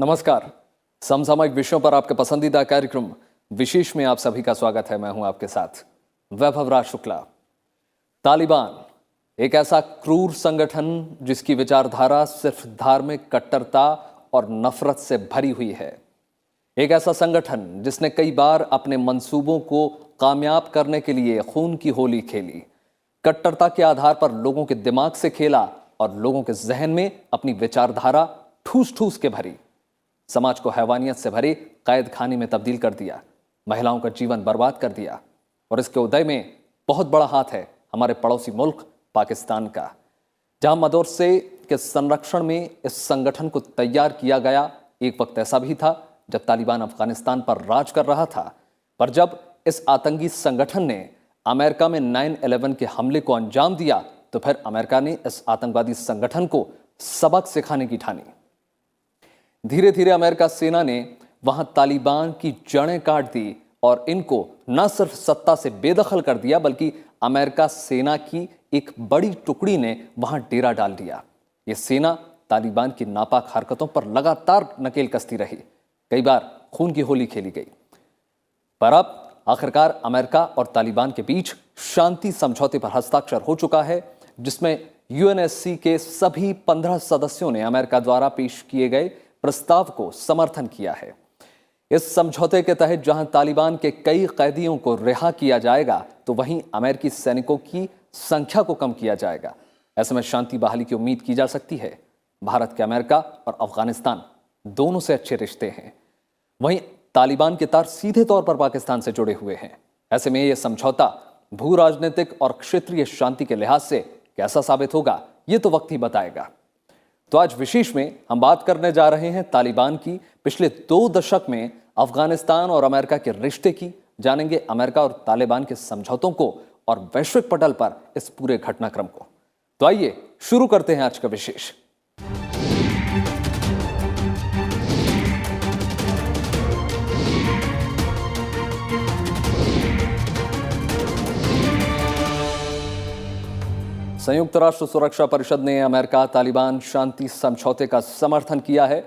नमस्कार। समसामयिक विषयों पर आपके पसंदीदा कार्यक्रम विशेष में आप सभी का स्वागत है। मैं हूं आपके साथ वैभव राज शुक्ला। तालिबान एक ऐसा क्रूर संगठन जिसकी विचारधारा सिर्फ धार्मिक कट्टरता और नफरत से भरी हुई है। एक ऐसा संगठन जिसने कई बार अपने मंसूबों को कामयाब करने के लिए खून की होली खेली, कट्टरता के आधार पर लोगों के दिमाग से खेला और लोगों के जहन में अपनी विचारधारा ठूस ठूस के भरी, समाज को हैवानियत से भरे कैद खाने में तब्दील कर दिया, महिलाओं का जीवन बर्बाद कर दिया। और इसके उदय में बहुत बड़ा हाथ है हमारे पड़ोसी मुल्क पाकिस्तान का, जहां मदरसे के संरक्षण में इस संगठन को तैयार किया गया। एक वक्त ऐसा भी था जब तालिबान अफगानिस्तान पर राज कर रहा था, पर जब इस आतंकी संगठन ने अमेरिका में 9/11 के हमले को अंजाम दिया तो फिर अमेरिका ने इस आतंकवादी संगठन को सबक सिखाने की ठानी। धीरे धीरे अमेरिका सेना ने वहां तालिबान की जड़ें काट दी और इनको न सिर्फ सत्ता से बेदखल कर दिया, बल्कि अमेरिका सेना की एक बड़ी टुकड़ी ने वहां डेरा डाल दिया। यह सेना तालिबान की नापाक हरकतों पर लगातार नकेल कसती रही, कई बार खून की होली खेली गई। पर अब आखिरकार अमेरिका और तालिबान के बीच शांति समझौते पर हस्ताक्षर हो चुका है, जिसमें यूएनएससी के सभी 15 सदस्यों ने अमेरिका द्वारा पेश किए गए प्रस्ताव को समर्थन किया है। इस समझौते के तहत जहां तालिबान के कई कैदियों को रिहा किया जाएगा, तो वहीं अमेरिकी सैनिकों की संख्या को कम किया जाएगा। ऐसे में शांति बहाली की उम्मीद की जा सकती है। भारत के अमेरिका और अफगानिस्तान दोनों से अच्छे रिश्ते हैं, वहीं तालिबान के तार सीधे तौर पर पाकिस्तान से जुड़े हुए हैं। ऐसे में यह समझौता भू राजनीतिक और क्षेत्रीय शांति के लिहाज से कैसा साबित होगा, यह तो वक्त ही बताएगा। तो आज विशेष में हम बात करने जा रहे हैं तालिबान की पिछले 2 दशक में अफगानिस्तान और अमेरिका के रिश्ते की। जानेंगे अमेरिका और तालिबान के समझौतों को और वैश्विक पटल पर इस पूरे घटनाक्रम को। तो आइए शुरू करते हैं आज का विशेष। संयुक्त राष्ट्र सुरक्षा परिषद ने अमेरिका तालिबान शांति समझौते का समर्थन किया है।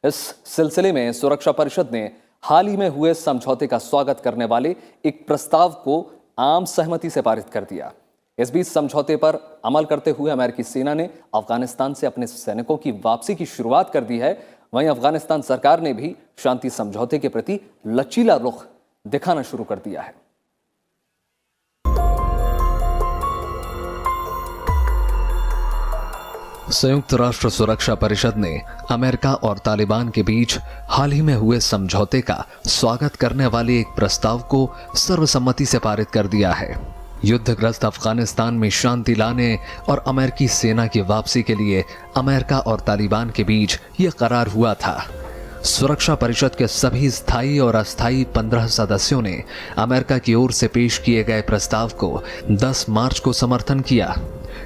इस सिलसिले में सुरक्षा परिषद ने हाल ही में हुए समझौते का स्वागत करने वाले एक प्रस्ताव को आम सहमति से पारित कर दिया। इस बीच समझौते पर अमल करते हुए अमेरिकी सेना ने अफगानिस्तान से अपने सैनिकों की वापसी की शुरुआत कर दी है। वहीं अफगानिस्तान सरकार ने भी शांति समझौते के प्रति लचीला रुख दिखाना शुरू कर दिया है। संयुक्त राष्ट्र सुरक्षा परिषद ने अमेरिका और तालिबान के बीच हाल ही में हुए समझौते का स्वागत करने वाले एक प्रस्ताव को सर्वसम्मति से पारित कर दिया है। युद्धग्रस्त अफगानिस्तान में शांति लाने और अमेरिकी सेना की वापसी के लिए अमेरिका और तालिबान के बीच यह करार हुआ था। सुरक्षा परिषद के सभी स्थायी और अस्थायी 15 सदस्यों ने अमेरिका की ओर से पेश किए गए प्रस्ताव को 10 मार्च को समर्थन किया।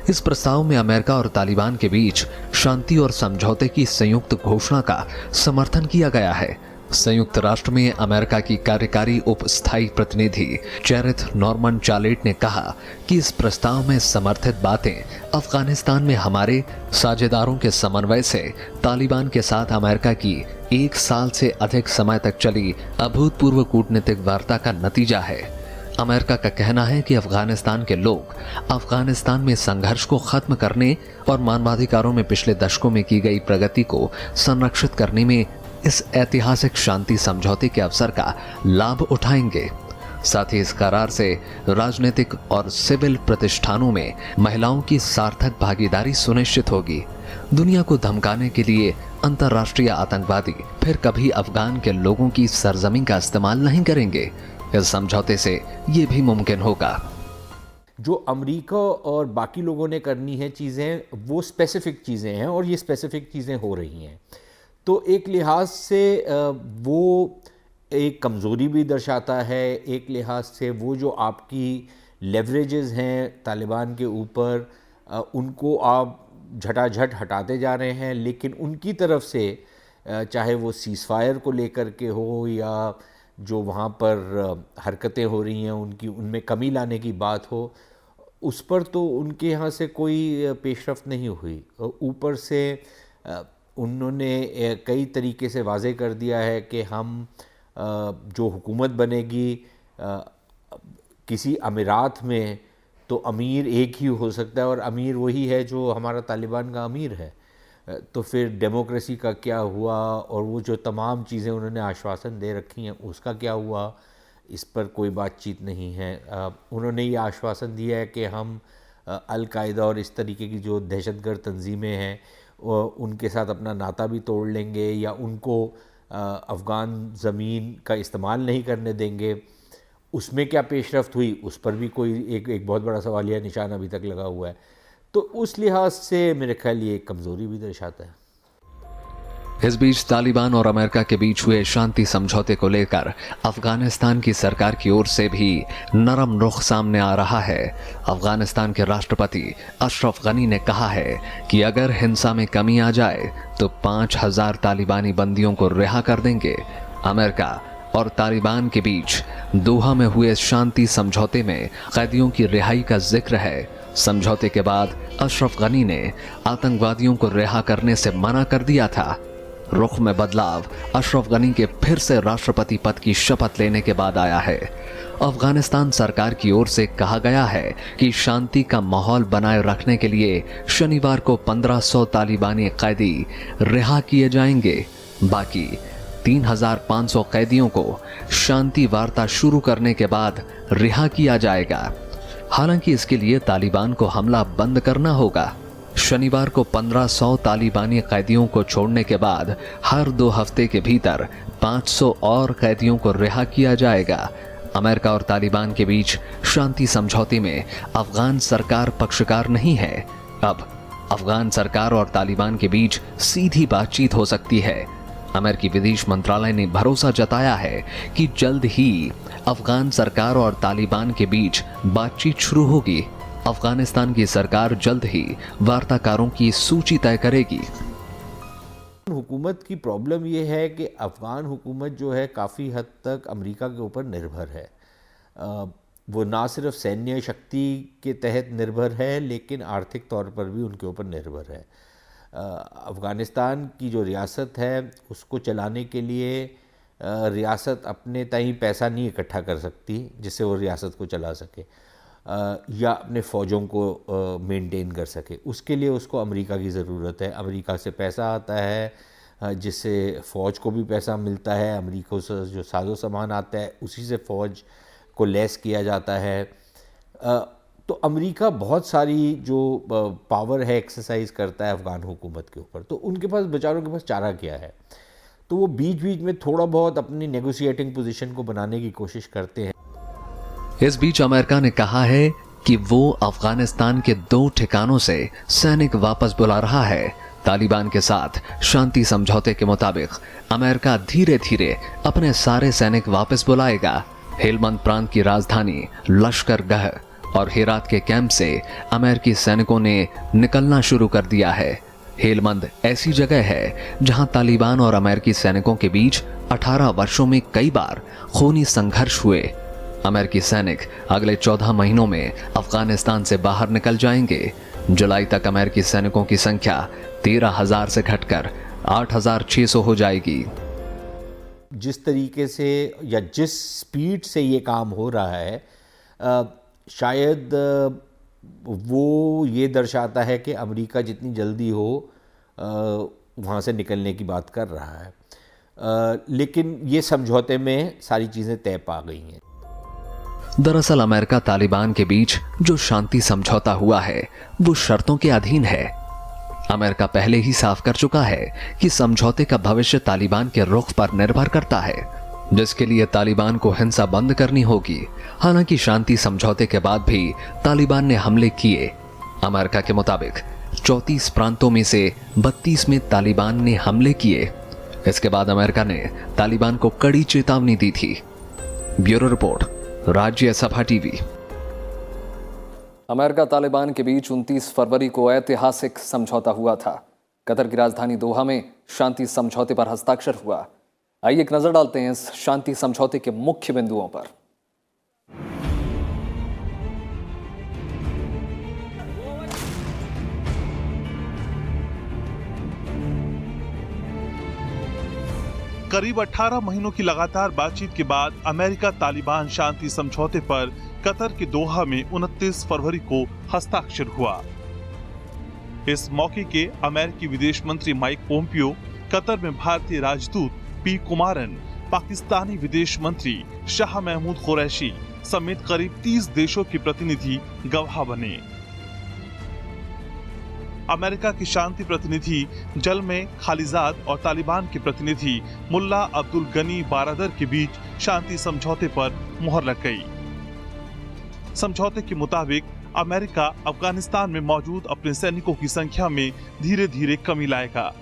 इस प्रस्ताव में अमेरिका और तालिबान के बीच शांति और समझौते की संयुक्त घोषणा का समर्थन किया गया है। संयुक्त राष्ट्र में अमेरिका की कार्यकारी उप स्थायी प्रतिनिधि चेरिथ नॉर्मन चार्लेट ने कहा कि इस प्रस्ताव में समर्थित बातें अफगानिस्तान में हमारे साझेदारों के समन्वय से तालिबान के साथ अमेरिका की 1 साल से अधिक समय तक चली अभूतपूर्व कूटनीतिक वार्ता का नतीजा है। अमेरिका का कहना है कि अफगानिस्तान के लोग अफगानिस्तान में संघर्ष को खत्म करने और मानवाधिकारों में पिछले दशकों में की गई प्रगति को संरक्षित करने में इस ऐतिहासिक शांति समझौते के अवसर का लाभ उठाएंगे। साथ ही इस करार से राजनीतिक और सिविल प्रतिष्ठानों में महिलाओं की सार्थक भागीदारी सुनिश्चित होगी। दुनिया को धमकाने के लिए अंतर्राष्ट्रीय आतंकवादी फिर कभी अफगान के लोगों की सरजमीन का इस्तेमाल नहीं करेंगे। इस समझौते से ये भी मुमकिन होगा। जो अमेरिका और बाकी लोगों ने करनी है चीज़ें, वो स्पेसिफिक चीज़ें हैं और ये स्पेसिफिक चीज़ें हो रही हैं। तो एक लिहाज से वो एक कमज़ोरी भी दर्शाता है, एक लिहाज से वो जो आपकी लेवरेजेस हैं तालिबान के ऊपर, उनको आप झटाझट हटाते जा रहे हैं, लेकिन उनकी तरफ से चाहे वो सीज़फायर को लेकर के हो या जो वहाँ पर हरकतें हो रही हैं उनकी उनमें कमी लाने की बात हो, उस पर तो उनके यहाँ से कोई पेशरफ्त नहीं हुई। ऊपर से उन्होंने कई तरीके से वाज़े कर दिया है कि हम जो हुकूमत बनेगी किसी अमीरात में, तो अमीर एक ही हो सकता है और अमीर वही है जो हमारा तालिबान का अमीर है। तो फिर डेमोक्रेसी का क्या हुआ, और वो जो तमाम चीज़ें उन्होंने आश्वासन दे रखी हैं उसका क्या हुआ, इस पर कोई बातचीत नहीं है। उन्होंने ये आश्वासन दिया है कि हम अल-कायदा और इस तरीके की जो दहशतगर्द तंजीमें हैं उनके साथ अपना नाता भी तोड़ लेंगे, या उनको अफ़गान ज़मीन का इस्तेमाल नहीं करने देंगे। उसमें क्या पेशरफ्त हुई, उस पर भी कोई एक बहुत बड़ा सवालिया निशान अभी तक लगा हुआ है। तो उस लिहाज से मेरे ख्याल ये एक कमज़ोरी भी दर्शाता है। इस बीच तालिबान और अमेरिका के बीच हुए शांति समझौते को लेकर अफगानिस्तान की सरकार की ओर से भी नरम रुख सामने आ रहा है। अफगानिस्तान के राष्ट्रपति अशरफ गनी ने कहा है कि अगर हिंसा में कमी आ जाए तो 5000 तालिबानी बंदियों को रिहा कर देंगे। अमेरिका और तालिबान के बीच दोहा में हुए शांति समझौते में कैदियों की रिहाई का जिक्र है। समझौते के बाद अशरफ गनी ने आतंकवादियों को रिहा करने से मना कर दिया था। रुख में बदलाव अशरफ गनी के फिर से राष्ट्रपति पद की शपथ लेने के बाद आया है। अफगानिस्तान सरकार की ओर से कहा गया है कि शांति का माहौल बनाए रखने के लिए शनिवार को 1500 तालिबानी कैदी रिहा किए जाएंगे। बाकी 3500 कैदियों को शांति वार्ता शुरू करने के बाद रिहा किया जाएगा। हालांकि इसके लिए तालिबान को हमला बंद करना होगा। शनिवार को 1500 तालिबानी कैदियों को छोड़ने के बाद हर 2 हफ्ते के भीतर 500 और कैदियों को रिहा किया जाएगा। अमेरिका और तालिबान के बीच शांति समझौते में अफगान सरकार पक्षकार नहीं है। अब अफगान सरकार और तालिबान के बीच सीधी बातचीत हो सकती है। अमेरिकी विदेश मंत्रालय ने भरोसा जताया है कि जल्द ही अफगान सरकार और तालिबान के बीच बातचीत शुरू होगी। अफगानिस्तान की सरकार जल्द ही वार्ताकारों की सूची तय करेगी। हुकूमत की प्रॉब्लम ये है कि अफ़गान हुकूमत जो है काफ़ी हद तक अमेरिका के ऊपर निर्भर है। वो ना सिर्फ सैन्य शक्ति के तहत निर्भर है, लेकिन आर्थिक तौर पर भी उनके ऊपर निर्भर है। अफ़गानिस्तान की जो रियासत है उसको चलाने के लिए रियासत अपने ताईं पैसा नहीं इकट्ठा कर सकती जिससे वो रियासत को चला सके या अपने फ़ौजों को मेंटेन कर सके। उसके लिए उसको अमेरिका की ज़रूरत है। अमेरिका से पैसा आता है जिससे फ़ौज को भी पैसा मिलता है। अमेरिका से जो साजो सामान आता है उसी से फ़ौज को लैस किया जाता है। तो अमेरिका बहुत सारी जो पावर है एक्सरसाइज करता है अफ़गान हुकूमत के ऊपर। तो उनके पास बेचारों के पास चारा क्या है, तो वो बीच बीच में थोड़ा बहुत अपनी नेगोशिएटिंग पोजीशन को बनाने की कोशिश करते हैं। इस बीच अमेरिका ने कहा है कि वो अफगानिस्तान के 2 ठिकानों से सैनिक वापस बुला रहा है। तालिबान के साथ शांति समझौते के मुताबिक अमेरिका धीरे धीरे अपने सारे सैनिक वापस बुलाएगा। हेलमंद प्रांत की राजधानी लश्करगह और हेरात के कैंप से अमेरिकी सैनिकों ने निकलना शुरू कर दिया है। हेलमंद ऐसी जगह है जहां तालिबान और अमेरिकी सैनिकों के बीच 18 वर्षों में कई बार खूनी संघर्ष हुए। अमेरिकी सैनिक अगले 14 महीनों में अफगानिस्तान से बाहर निकल जाएंगे। जुलाई तक अमेरिकी सैनिकों की संख्या 13,000 से घटकर 8,600 हो जाएगी। जिस तरीके से या जिस स्पीड से ये काम हो रहा है शायद वो ये दर्शाता है कि अमेरिका जितनी जल्दी हो वहाँ से निकलने की बात कर रहा है। लेकिन ये समझौते में सारी चीज़ें तय पा गई हैं। दरअसल अमेरिका तालिबान के बीच जो शांति समझौता हुआ है वो शर्तों के अधीन है। अमेरिका पहले ही साफ कर चुका है कि समझौते का भविष्य तालिबान के रुख पर निर्भर करता है, जिसके लिए तालिबान को हिंसा बंद करनी होगी। हालांकि शांति समझौते के बाद भी तालिबान ने हमले किए। अमेरिका के मुताबिक 34 प्रांतों में से 32 में तालिबान ने हमले किए। इसके बाद अमेरिका ने तालिबान को कड़ी चेतावनी दी थी। ब्यूरो रिपोर्ट, राज्य सभा टीवी। अमेरिका तालिबान के बीच 29 फरवरी को ऐतिहासिक समझौता हुआ था। कतर की राजधानी दोहा में शांति समझौते पर हस्ताक्षर हुआ। आइए एक नजर डालते हैं इस शांति समझौते के मुख्य बिंदुओं पर। करीब 18 महीनों की लगातार बातचीत के बाद अमेरिका तालिबान शांति समझौते पर कतर के दोहा में 29 फरवरी को हस्ताक्षर हुआ। इस मौके के अमेरिकी विदेश मंत्री माइक पोम्पियो, कतर में भारतीय राजदूत पी कुमारन, पाकिस्तानी विदेश मंत्री शाह महमूद कुरैशी समेत करीब 30 देशों के प्रतिनिधि गवाह बने। अमेरिका के शांति प्रतिनिधि जल में खालिजाद और तालिबान के प्रतिनिधि मुल्ला अब्दुल गनी बारादर के बीच शांति समझौते पर मुहर लग गई। समझौते के मुताबिक अमेरिका अफगानिस्तान में मौजूद अपने सैनिकों की संख्या में धीरे धीरे कमी लाएगा।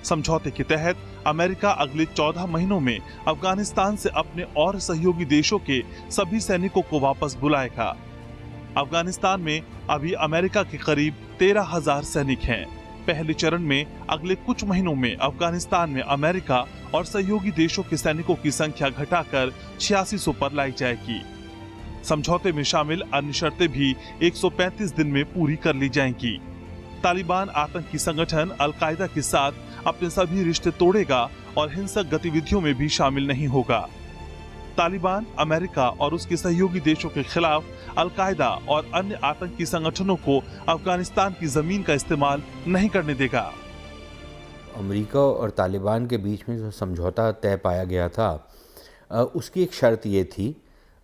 समझौते के तहत अमेरिका अगले 14 महीनों में अफगानिस्तान से अपने और सहयोगी देशों के सभी सैनिकों को वापस बुलाएगा। अफगानिस्तान में अभी अमेरिका के करीब 13,000 सैनिक हैं। पहले चरण में अगले कुछ महीनों में अफगानिस्तान में अमेरिका और सहयोगी देशों के सैनिकों की संख्या घटाकर 8600 पर लाई जाएगी। समझौते में शामिल अन्य शर्तें भी 135 दिन में पूरी कर ली जाएंगी। तालिबान आतंकी संगठन अल-कायदा के साथ अपने सभी रिश्ते तोड़ेगा और हिंसक गतिविधियों में भी शामिल नहीं होगा। तालिबान अमेरिका और उसके सहयोगी देशों के खिलाफ अल-कायदा और अन्य आतंकी संगठनों को अफगानिस्तान की जमीन का इस्तेमाल नहीं करने देगा। अमेरिका और तालिबान के बीच में जो समझौता तय पाया गया था, उसकी एक शर्त ये थी,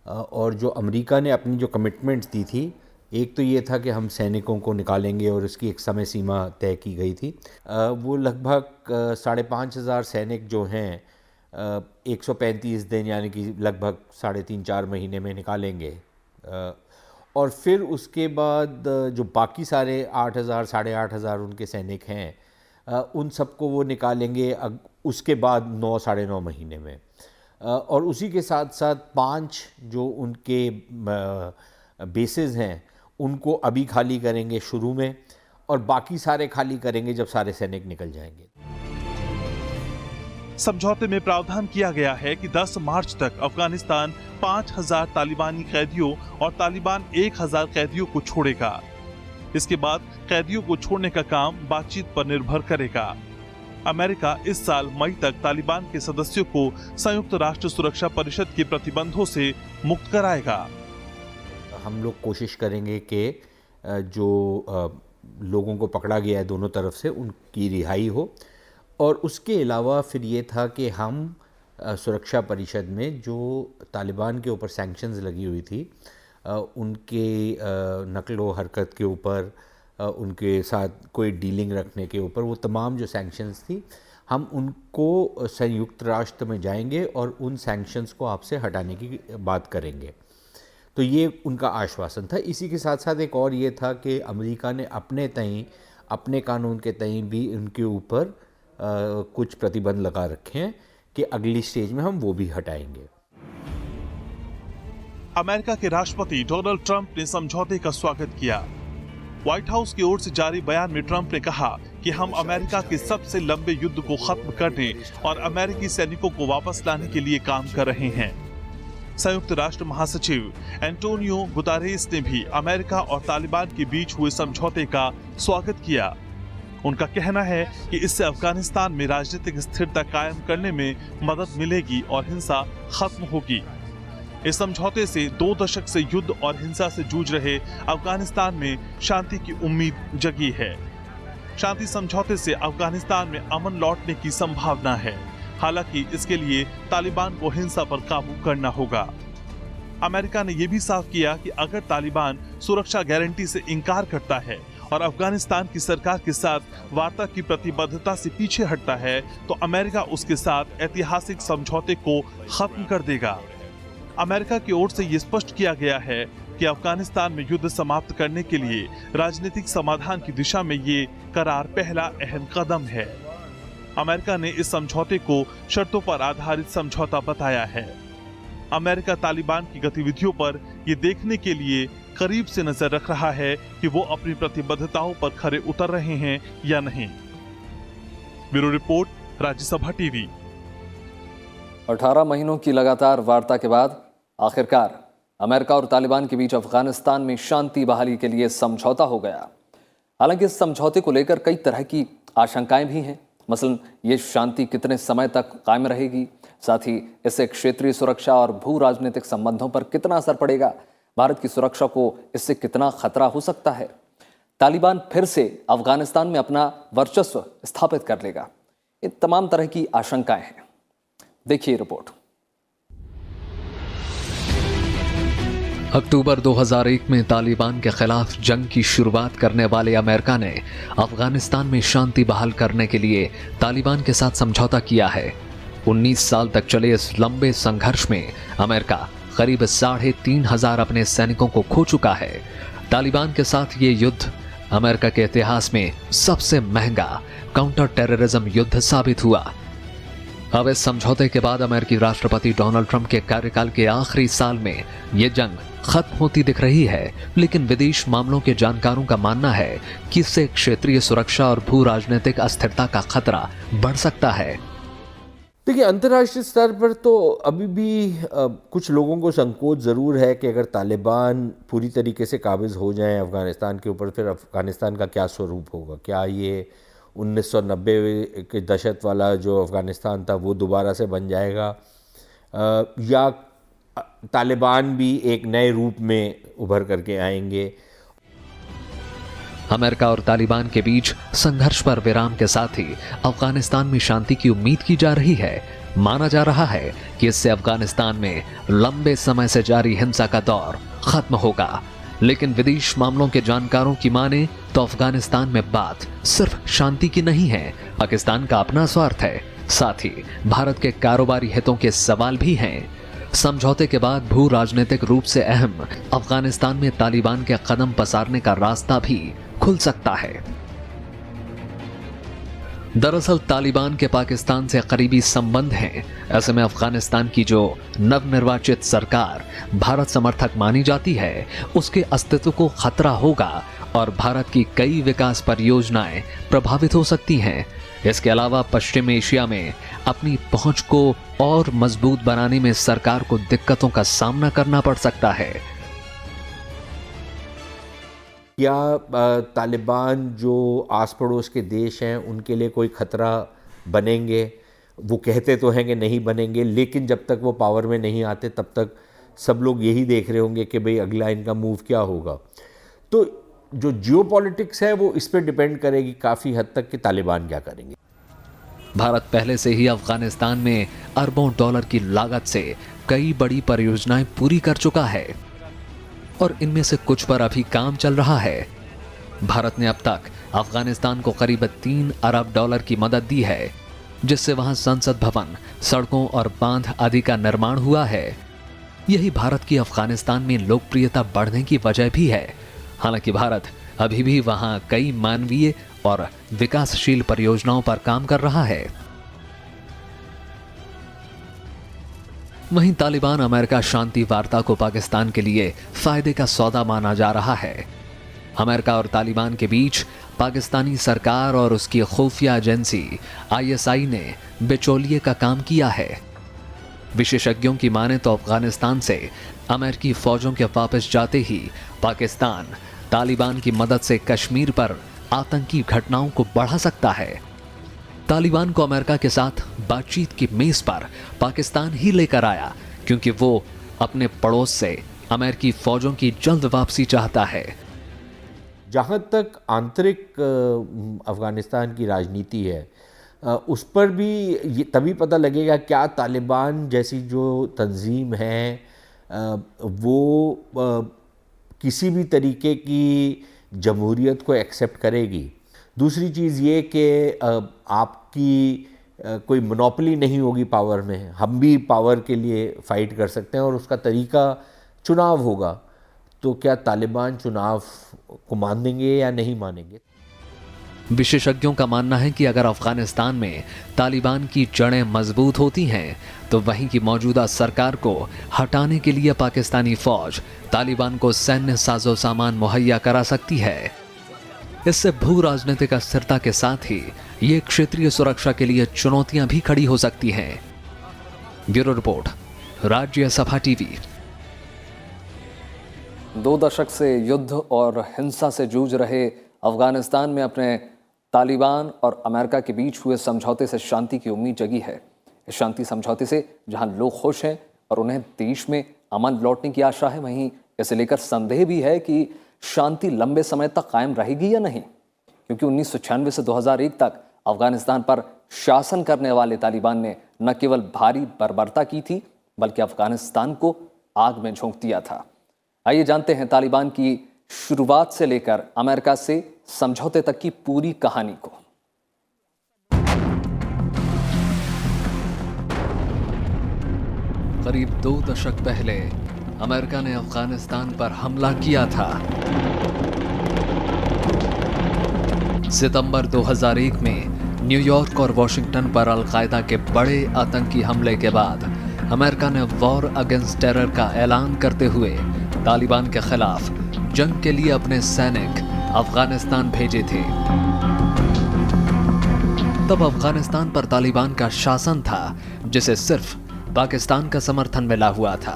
और जो अमेरिका ने अपनी जो कमिटमेंट्स दी थी, एक तो ये था कि हम सैनिकों को निकालेंगे और उसकी एक समय सीमा तय की गई थी। वो लगभग 5,500 सैनिक जो हैं 135 दिन यानी कि लगभग 3.5-4 महीने में निकालेंगे, और फिर उसके बाद जो बाकी सारे 8,000 साढ़े 8,000 उनके सैनिक हैं, उन सबको वो निकालेंगे उसके बाद 9 साढ़े 9 महीने में। और उसी के साथ साथ 5 जो उनके बेसेस हैं उनको अभी खाली करेंगे शुरू में, और बाकी सारे खाली करेंगे जब सारे सैनिक निकल जाएंगे। समझौते में प्रावधान किया गया है कि 10 मार्च तक अफगानिस्तान 5,000 तालिबानी कैदियों और तालिबान 1,000 कैदियों को छोड़ेगा। इसके बाद कैदियों को छोड़ने का काम बातचीत पर निर्भर करेगा। अमेरिका इस साल मई तक तालिबान के सदस्यों को संयुक्त राष्ट्र सुरक्षा परिषद के प्रतिबंधों से मुक्त कराएगा। हम लोग कोशिश करेंगे कि जो लोगों को पकड़ा गया है दोनों तरफ से, उनकी रिहाई हो, और उसके अलावा फिर ये था कि हम सुरक्षा परिषद में जो तालिबान के ऊपर सैंक्शंस लगी हुई थी, उनके नकलो हरकत के ऊपर, उनके साथ कोई डीलिंग रखने के ऊपर, वो तमाम जो सैंक्शंस थी, हम उनको संयुक्त राष्ट्र में जाएंगे और उन सैंक्शंस को आपसे हटाने की बात करेंगे। तो ये उनका आश्वासन था। इसी के साथ साथ एक और ये था कि अमेरिका ने अपने तय, अपने कानून के तय भी उनके ऊपर कुछ प्रतिबंध लगा रखे हैं कि अगली स्टेज में हम वो भी हटाएंगे। अमेरिका के राष्ट्रपति डोनाल्ड ट्रंप ने समझौते का स्वागत किया। व्हाइट हाउस की ओर से जारी बयान में ट्रंप ने कहा कि हम अमेरिका के सबसे लंबे युद्ध को खत्म करने और अमेरिकी सैनिकों को वापस लाने के लिए काम कर रहे हैं। संयुक्त राष्ट्र महासचिव एंटोनियो गुतारेस ने भी अमेरिका और तालिबान के बीच हुए समझौते का स्वागत किया। उनका कहना है कि इससे अफगानिस्तान में राजनीतिक स्थिरता कायम करने में मदद मिलेगी और हिंसा खत्म होगी। इस समझौते से 2 दशक से युद्ध और हिंसा से जूझ रहे अफगानिस्तान में शांति की उम्मीद जगी है। शांति समझौते से अफगानिस्तान में अमन लौटने की संभावना है। हालांकि इसके लिए तालिबान को हिंसा पर काबू करना होगा। अमेरिका ने यह भी साफ किया कि अगर तालिबान सुरक्षा गारंटी से इनकार करता है और अफगानिस्तान की सरकार के साथ वार्ता की प्रतिबद्धता से पीछे हटता है, तो अमेरिका उसके साथ ऐतिहासिक समझौते को खत्म कर देगा। अमेरिका की ओर से यह स्पष्ट किया गया है कि अफगानिस्तान में युद्ध समाप्त करने के लिए राजनीतिक समाधान की दिशा में ये करार पहला अहम कदम है। अमेरिका ने इस समझौते को शर्तों पर आधारित समझौता बताया है। अमेरिका तालिबान की गतिविधियों पर ये देखने के लिए करीब से नजर रख रहा है कि वो अपनी प्रतिबद्धताओं पर खरे उतर रहे हैं या नहीं। Bureau report, Rajya Sabha TV. 18 महीनों की लगातार वार्ता के बाद आखिरकार अमेरिका और तालिबान के बीच अफगानिस्तान में शांति बहाली के लिए समझौता हो गया। हालांकि इस समझौते को लेकर कई तरह की आशंकाएं भी हैं। मसलन ये शांति कितने समय तक कायम रहेगी, साथ ही इससे क्षेत्रीय सुरक्षा और भू राजनीतिक संबंधों पर कितना असर पड़ेगा, भारत की सुरक्षा को इससे कितना खतरा हो सकता है, तालिबान फिर से अफगानिस्तान में अपना वर्चस्व स्थापित कर लेगा, इन तमाम तरह की आशंकाएं हैं। देखिए रिपोर्ट। अक्टूबर 2001 में तालिबान के खिलाफ जंग की शुरुआत करने वाले अमेरिका ने अफगानिस्तान में शांति बहाल करने के लिए तालिबान के साथ समझौता किया है। 19 साल तक चले इस लंबे संघर्ष में अमेरिका करीब 3,500 अपने सैनिकों को खो चुका है। तालिबान के साथ ये युद्ध अमेरिका के इतिहास में सबसे महंगा काउंटर टेररिज्म युद्ध साबित हुआ। अब इस समझौते के बाद अमेरिकी राष्ट्रपति डोनाल्ड ट्रंप के कार्यकाल के आखिरी साल में ये जंग खत्म होती दिख रही है, लेकिन विदेश मामलों के जानकारों का मानना है कि इससे क्षेत्रीय सुरक्षा और भू राजनीतिक अस्थिरता का खतरा बढ़ सकता है। देखिए, अंतर्राष्ट्रीय स्तर पर तो अभी भी कुछ लोगों को संकोच ज़रूर है कि अगर तालिबान पूरी तरीके से काबिज हो जाएं अफ़गानिस्तान के ऊपर, फिर अफ़गानिस्तान का क्या स्वरूप होगा। क्या ये 1990 के दशक वाला जो अफ़गानिस्तान था वो दोबारा से बन जाएगा, या तालिबान भी एक नए रूप में उभर करके आएंगे। अमेरिका और तालिबान के बीच संघर्ष पर विराम के साथ ही अफगानिस्तान में शांति की उम्मीद की जा रही है। माना जा रहा है कि इससे अफगानिस्तान में लंबे समय से जारी हिंसा का दौर खत्म होगा। लेकिन विदेश मामलों के जानकारों की माने तो अफगानिस्तान में बात सिर्फ शांति की नहीं है, पाकिस्तान का अपना स्वार्थ है, साथ ही भारत के कारोबारी हितों के सवाल भी हैं। समझौते के बाद भू राजनीतिक रूप से अहम अफगानिस्तान में तालिबान के कदम पसारने का रास्ता भी खुल सकता है। दरअसल तालिबान के पाकिस्तान से करीबी संबंध हैं। ऐसे में अफगानिस्तान की जो नवनिर्वाचित सरकार भारत समर्थक मानी जाती है, उसके अस्तित्व को खतरा होगा और भारत की कई विकास परियोजनाएं प्रभावित हो सकती हैं। इसके अलावा पश्चिम एशिया में अपनी पहुंच को और मजबूत बनाने में सरकार को दिक्कतों का सामना करना पड़ सकता है। या तालिबान जो आस पड़ोस के देश हैं उनके लिए कोई खतरा बनेंगे? वो कहते तो हैं कि नहीं बनेंगे, लेकिन जब तक वो पावर में नहीं आते तब तक सब लोग यही देख रहे होंगे कि भाई अगला इनका मूव क्या होगा। तो जो जियोपॉलिटिक्स है वो इस पर डिपेंड करेगी काफ़ी हद तक कि तालिबान क्या करेंगे। भारत पहले से ही अफगानिस्तान में अरबों डॉलर की लागत से कई बड़ी परियोजनाएं पूरी कर चुका है और इनमें से कुछ पर अभी काम चल रहा है। भारत ने अब तक अफगानिस्तान को करीब 3 अरब डॉलर की मदद दी है, जिससे वहां संसद भवन, सड़कों और बांध आदि का निर्माण हुआ है। यही भारत की अफगानिस्तान में लोकप्रियता बढ़ने की वजह भी है। हालांकि भारत अभी भी वहां कई मानवीय और विकासशील परियोजनाओं पर काम कर रहा है। वहीं तालिबान अमेरिका शांति वार्ता को पाकिस्तान के लिए फायदे का सौदा माना जा रहा है। अमेरिका और तालिबान के बीच पाकिस्तानी सरकार और उसकी खुफिया एजेंसी ISI ने बिचौलिए का काम किया है। विशेषज्ञों की माने तो अफगानिस्तान से अमेरिकी फौजों के वापस जाते ही पाकिस्तान तालिबान की मदद से कश्मीर पर आतंकी घटनाओं को बढ़ा सकता है। तालिबान को अमेरिका के साथ बातचीत की मेज पर पाकिस्तान ही लेकर आया, क्योंकि वो अपने पड़ोस से अमेरिकी फौजों की जल्द वापसी चाहता है। जहाँ तक आंतरिक अफ़गानिस्तान की राजनीति है, उस पर भी ये तभी पता लगेगा क्या तालिबान जैसी जो तंजीम है वो किसी भी तरीके की जमहूरियत को एक्सेप्ट करेगी। दूसरी चीज़ ये कि आपकी कोई मोनोपोली नहीं होगी पावर में, हम भी पावर के लिए फ़ाइट कर सकते हैं और उसका तरीका चुनाव होगा। तो क्या तालिबान चुनाव को मान देंगे या नहीं मानेंगे? विशेषज्ञों का मानना है कि अगर अफगानिस्तान में तालिबान की जड़ें मजबूत होती हैं तो वहीं की मौजूदा सरकार को हटाने के लिए पाकिस्तानी फौज तालिबान को सैन्य साजो सामान मुहैया करा सकती है। इससे भू राजनीतिक अस्थिरता के साथ ही ये क्षेत्रीय सुरक्षा के लिए चुनौतियां भी खड़ी हो सकती हैं। Bureau report, Rajya Sabha TV. 2 दशक से युद्ध और हिंसा से जूझ रहे अफगानिस्तान में अपने तालिबान और अमेरिका के बीच हुए समझौते से शांति की उम्मीद जगी है। इस शांति समझौते से जहां लोग खुश हैं और उन्हें देश में अमन लौटने की आशा है, वहीं इसे लेकर संदेह भी है कि शांति लंबे समय तक कायम रहेगी या नहीं, क्योंकि 1996 से 2001 तक अफगानिस्तान पर शासन करने वाले तालिबान ने न केवल भारी बर्बरता की थी, बल्कि अफगानिस्तान को आग में झोंक दिया था। आइए जानते हैं तालिबान की शुरुआत से लेकर अमेरिका से समझौते तक की पूरी कहानी को। करीब 2 दशक पहले अमेरिका ने अफगानिस्तान पर हमला किया था। सितंबर 2001 में न्यूयॉर्क और वॉशिंगटन पर अलकायदा के बड़े आतंकी हमले के बाद अमेरिका ने वॉर अगेंस्ट टेरर का ऐलान करते हुए तालिबान के खिलाफ जंग के लिए अपने सैनिक अफगानिस्तान भेजे थे। तब अफगानिस्तान पर तालिबान का शासन था, जिसे सिर्फ पाकिस्तान का समर्थन मिला हुआ था।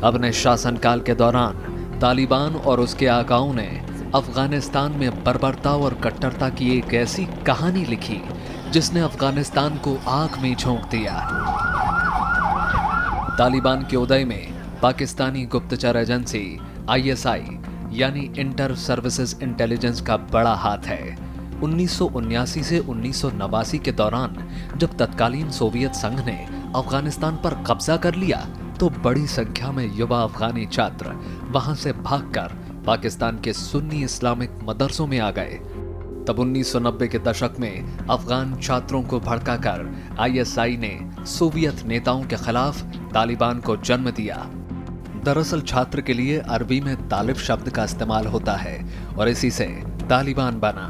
अपने शासनकाल के दौरान तालिबान और उसके आकाओं ने अफगानिस्तान में बर्बरता और कट्टरता की एक ऐसी कहानी लिखी जिसने अफगानिस्तान को आग में झोंक दिया। तालिबान के उदय में पाकिस्तानी गुप्तचर एजेंसी ISI यानी इंटर सर्विसेज इंटेलिजेंस का बड़ा हाथ है। 1979 से 1989 के दौरान जब तत्कालीन सोवियत संघ ने अफगानिस्तान पर कब्जा कर लिया, तो बड़ी संख्या में युवा अफगानी छात्र वहां से भागकर पाकिस्तान के सुन्नी इस्लामिक मदरसों में आ गए। तब 1990 के दशक में अफगान छात्रों को भड़काकर ISI ने सोवियत नेताओं के खिलाफ तालिबान को जन्म दिया। दरअसल छात्र के लिए अरबी में तालिब शब्द का इस्तेमाल होता है और इसी से तालिबान बना।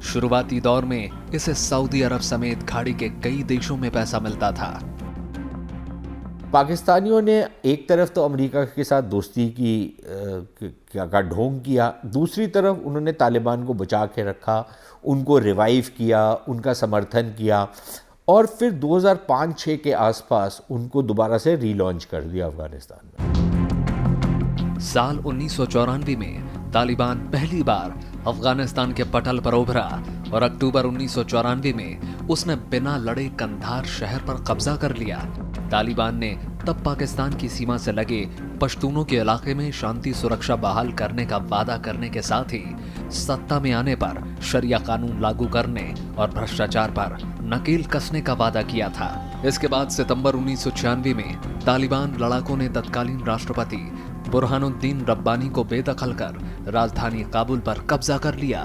शुरुआती दौर में इसे सऊदी अरब समेत खाड़ी के कई देशों में पैसा मिलता था। पाकिस्तानियों ने एक तरफ तो अमेरिका के साथ दोस्ती का ढोंग किया, दूसरी तरफ उन्होंने तालिबान को बचा के रखा, उनको रिवाइव किया, उनका समर्थन किया और फिर 2005-06 के आसपास उनको दोबारा से रीलॉन्च कर दिया अफगानिस्तान में। साल 1994 में तालिबान पहली बार अफगानिस्तान के पटल पर उभरा और अक्टूबर 1994 में उसने बिना लड़े कंधार शहर पर कब्जा कर लिया। तालिबान ने तब पाकिस्तान की सीमा से लगे पश्तूनों के इलाके में शांति सुरक्षा बहाल करने का वादा करने के साथ ही सत्ता में आने पर शरिया कानून लागू करने और भ्रष्टाचार पर नकेल कसने का वादा किया था। इसके बाद सितंबर 1996 में तालिबान लड़ाकों ने तत्कालीन राष्ट्रपति बुरहानुद्दीन रब्बानी को बेदखल कर राजधानी काबुल पर कब्जा कर लिया।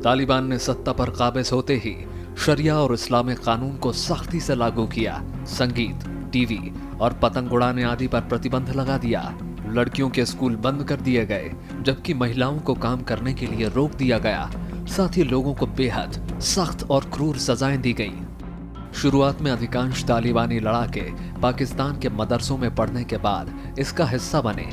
तालिबान ने सत्ता पर काबिज होते ही शरिया और इस्लामिक कानून को सख्ती से लागू किया। संगीत, टीवी और पतंग उड़ाने आदि पर प्रतिबंध लगा दिया। लड़कियों के स्कूल बंद कर दिए गए, जबकि महिलाओं को काम करने के लिए रोक दिया गया। साथ ही लोगों को बेहद सख्त और क्रूर सजाएं दी गईं। शुरुआत में अधिकांश तालिबानी लड़ाके पाकिस्तान के मदरसों में पढ़ने के बाद इसका हिस्सा बने।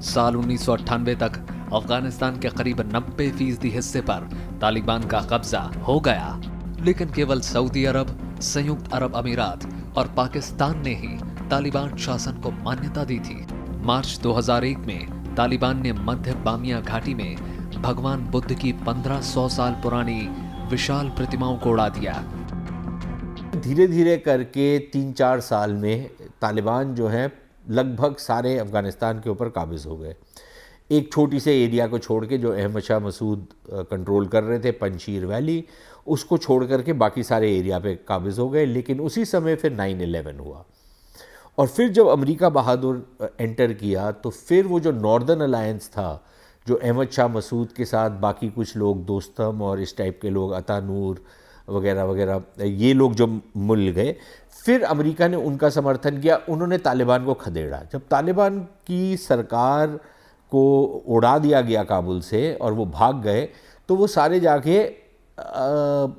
साल 1998 तक अफगानिस्तान के करीब 90% हिस्से पर तालिबान का कब्जा हो गया, लेकिन केवल सऊदी अरब, संयुक्त अरब अमीरात और पाकिस्तान ने ही तालिबान शासन को मान्यता दी थी। मार्च 2001 में तालिबान ने मध्य बामिया घाटी में भगवान बुद्ध की 1500 साल पुरानी विशाल प्रतिमाओं को उड़ा दिया। धीरे धीरे करके 3-4 साल में तालिबान जो है लगभग सारे अफ़गानिस्तान के ऊपर काबिज हो गए। एक छोटी से एरिया को छोड़ के जो अहमद शाह मसूद कंट्रोल कर रहे थे, पंजशीर वैली, उसको छोड़ करके बाकी सारे एरिया पे काबिज हो गए। लेकिन उसी समय फिर 9/11 हुआ और फिर जब अमेरिका बहादुर एंटर किया तो फिर वो जो नॉर्दर्न अलायंस था, जो अहमद शाह मसूद के साथ बाकी कुछ लोग दोस्तम और इस टाइप के लोग, अतानूर वगैरह वगैरह, ये लोग जो मिल गए, फिर अमेरिका ने उनका समर्थन किया। उन्होंने तालिबान को खदेड़ा। जब तालिबान की सरकार को उड़ा दिया गया काबुल से और वो भाग गए, तो वो सारे जाके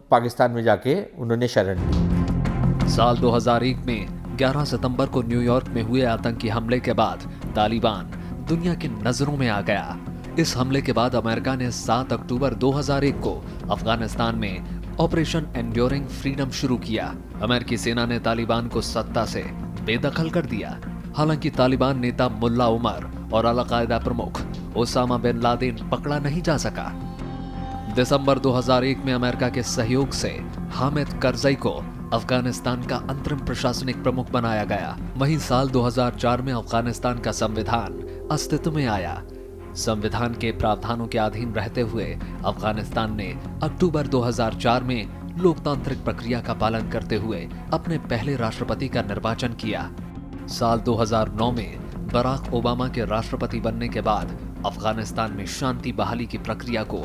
पाकिस्तान में जाके उन्होंने शरण ली। साल 2001 में 11 सितंबर को न्यूयॉर्क में हुए आतंकी हमले के बाद तालिबान दुनिया की नजरों में आ गया। इस हमले के बाद अमेरिका ने 7 अक्टूबर 2001 को अफगानिस्तान में ऑपरेशन एंड्योरिंग फ्रीडम शुरू किया। अमेरिकी सेना ने तालिबान को सत्ता से बेदखल कर दिया। हालांकि तालिबान नेता मुल्ला उमर और अल-कायदा प्रमुख ओसामा बिन लादेन पकड़ा नहीं जा सका। दिसंबर 2001 में अमेरिका के सहयोग से हामिद करजई को अफगानिस्तान का अंतरिम प्रशासनिक प्रमुख बनाया गया। वहीं साल 2004 में अफगानिस्तान का संविधान अस्तित्व में आया। संविधान के प्रावधानों के अधीन रहते हुए अफगानिस्तान ने अक्टूबर 2004 में लोकतांत्रिक प्रक्रिया का पालन करते हुए अपने पहले राष्ट्रपति का निर्वाचन किया। साल 2009 में बराक ओबामा के राष्ट्रपति बनने के बाद अफगानिस्तान में शांति बहाली की प्रक्रिया को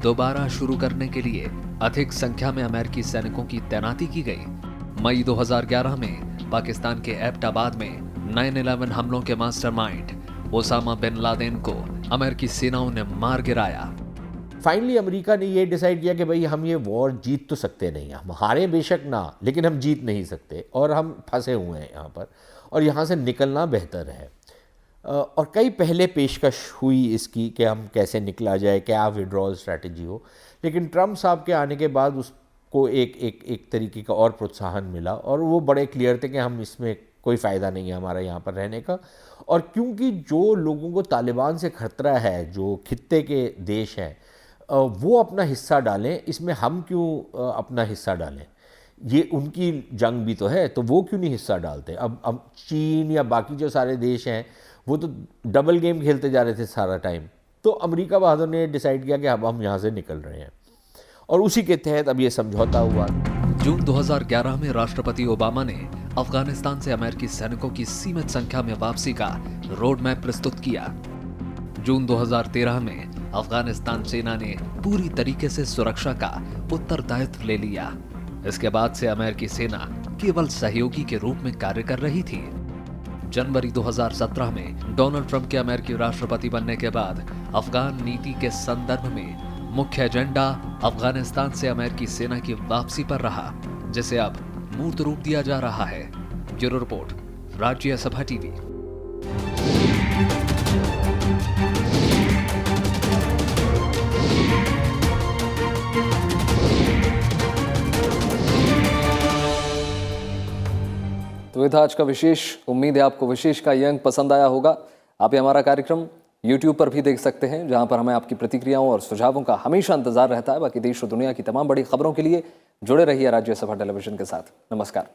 दोबारा शुरू करने के लिए अधिक संख्या में अमेरिकी सैनिकों की तैनाती की गई। मई 2011 में पाकिस्तान के एबटाबाद में 9/11 हमलों के मास्टरमाइंड ओसामा बिन लादेन को अमेरिकी सेनाओं ने मार गिराया। फाइनली अमेरिका ने ये डिसाइड किया कि भाई हम ये वॉर जीत तो सकते नहीं, हम हारे बेशक ना, लेकिन हम जीत नहीं सकते और हम फंसे हुए हैं यहाँ पर, और यहाँ से निकलना बेहतर है। और कई पहले पेशकश हुई इसकी कि हम कैसे निकला जाए, क्या विड्रॉल स्ट्रैटेजी हो, लेकिन ट्रम्प साहब के आने के बाद उसको एक तरीके का और प्रोत्साहन मिला और वो बड़े क्लियर थे कि हम इसमें कोई फ़ायदा नहीं है हमारा यहाँ पर रहने का। और क्योंकि जो लोगों को तालिबान से खतरा है, जो खित्ते के देश हैं, वो अपना हिस्सा डालें, इसमें हम क्यों अपना हिस्सा डालें, ये उनकी जंग भी तो है, तो वो क्यों नहीं हिस्सा डालते। अब चीन या बाकी जो सारे देश हैं वो तो डबल गेम खेलते जा रहे थे सारा टाइम, तो अमेरिका बहादुर ने डिसाइड किया कि अब हम यहाँ से निकल रहे हैं और उसी के तहत अब ये समझौता हुआ। जून 2011 में राष्ट्रपति ओबामा ने अफगानिस्तान से अमेरिकी सैनिकों की सीमित संख्या में वापसी का रोड मैप प्रस्तुत किया। जून 2013 में अफगानिस्तान सेना ने पूरी तरीके से सुरक्षा का उत्तरदायित्व ले लिया। इसके बाद से अमेरिकी सेना केवल सहयोगी के रूप में कार्य कर रही थी। जनवरी 2017 में डोनाल्ड ट्रंप के अमेरिकी राष्ट्रपति बनने के बाद अफगान नीति के संदर्भ में मुख्य एजेंडा अफगानिस्तान से अमेरिकी सेना की वापसी पर रहा, जिसे अब मूर्त रूप दिया जा रहा है। Bureau report, Rajya Sabha TV. तो ये था आज का विशेष। उम्मीद है आपको विशेष का ये अंक पसंद आया होगा। आप ये हमारा कार्यक्रम YouTube पर भी देख सकते हैं, जहां पर हमें आपकी प्रतिक्रियाओं और सुझावों का हमेशा इंतजार रहता है। बाकी देश और दुनिया की तमाम बड़ी खबरों के लिए जुड़े रहिए राज्यसभा टेलीविजन के साथ। नमस्कार।